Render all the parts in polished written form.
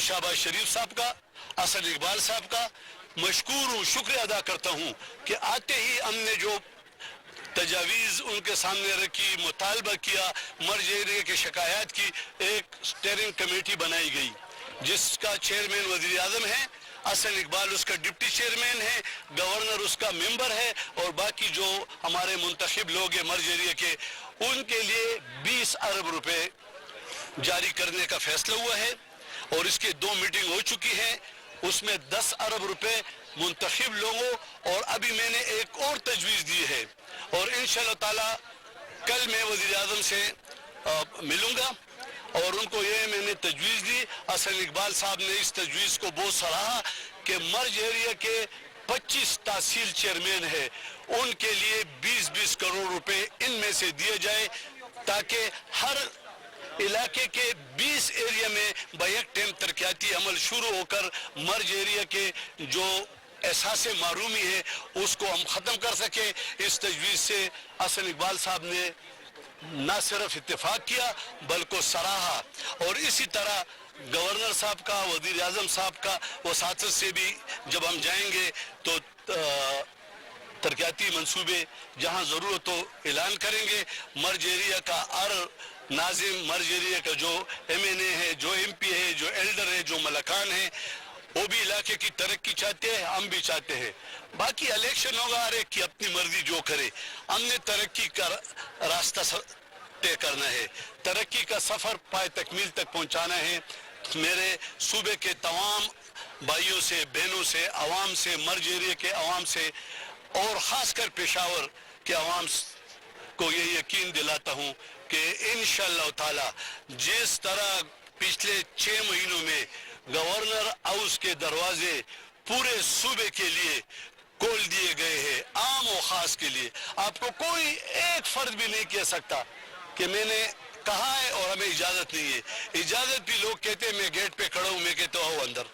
शाहबाज शरीफ साहब का, असद इकबाल साहब का मशकूर हूँ, शुक्रिया अदा करता हूँ कि आते ही हमने जो तजावीज़ उनके सामने रखी, मुतालबा किया, मर्ज एरिया के शिकायत की, एक स्टीयरिंग कमेटी बनाई गई जिसका चेयरमैन वज़ीर आज़म है, असद इकबाल उसका डिप्टी चेयरमैन है, गवर्नर उसका मेंबर है और बाकी जो हमारे मुंतखब लोग हैं मर्ज एरिया के, उनके लिए 20 अरब रुपए जारी करने का फैसला हुआ है और इसके 2 मीटिंग हो चुकी हैं। उसमें 10 अरब रुपए मुंतखब लोगों और अभी मैंने एक और तजवीज़ दी है और इंशाअल्लाह ताला कल मैं वज़ीर आज़म से मिलूंगा और उनको ये मैंने तजवीज़ दी। असद इकबाल साहब ने इस तजवीज़ को बहुत सराहा कि मर्ज एरिया के 25 तहसील चेयरमैन है, उनके लिए 20-20 करोड़ रुपए इनमें से दिए जाए ताकि हर इलाके के 20 एरिया में बैक टाइम तरक्याती अमल शुरू होकर मर्ज एरिया के जो एहसास मारूमी है उसको हम ख़त्म कर सके। इस तजवीज़ से असद इकबाल साहब ने न सिर्फ इत्तेफाक किया बल्कि सराहा और इसी तरह गवर्नर साहब का, वज़ीर आज़म साहब का वसातत से भी जब हम जाएंगे तो तरक्याती मंसूबे जहाँ ज़रूरत हो ऐलान करेंगे। मर्ज एरिया का नाजिम, मर्ज एरिया का जो MNA है, जो MP है, जो एल्डर है, जो मलकान है, वो भी इलाके की तरक्की चाहते हैं, हम भी चाहते हैं। बाकी इलेक्शन होगा, हर एक की अपनी मर्जी जो करे, हमने तरक्की का रास्ता तय करना है, तरक्की का सफ़र पाए तकमील तक पहुँचाना है। मेरे सूबे के तमाम भाइयों से, बहनों से, आवाम से, मर्ज एरिया के आवाम से और ख़ासकर पेशावर के आवाम को ये यकीन दिलाता हूँ कि इंशाअल्लाह ताला जिस तरह पिछले 6 महीनों में गवर्नर हाउस के दरवाजे पूरे सूबे के लिए खोल दिए गए हैं, आम और ख़ास के लिए, आपको कोई एक फर्द भी नहीं कह सकता कि मैंने कहा है और हमें इजाज़त नहीं है। इजाज़त भी लोग कहते हैं मैं गेट पे खड़ा हूँ, मैं कहता हूँ अंदर,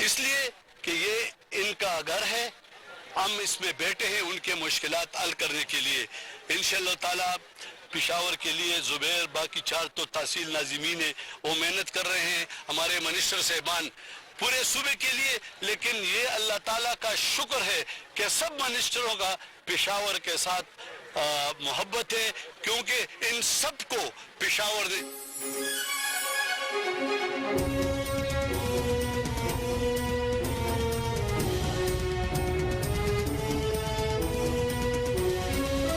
इसलिए कि ये इनका घर है, हम इसमें बैठे हैं उनके मुश्किलात हल करने के लिए। इंशाअल्लाह ताला पेशावर के लिए ज़ुबैर, बाकी 4 तो तहसील नाज़िमीन है, वो मेहनत कर रहे हैं, हमारे मिनिस्टर साहबान पूरे सूबे के लिए। लेकिन ये अल्लाह ताला का शुक्र है कि सब मिनिस्टरों का पेशावर के साथ मोहब्बत है, क्योंकि इन सब को पेशावर ने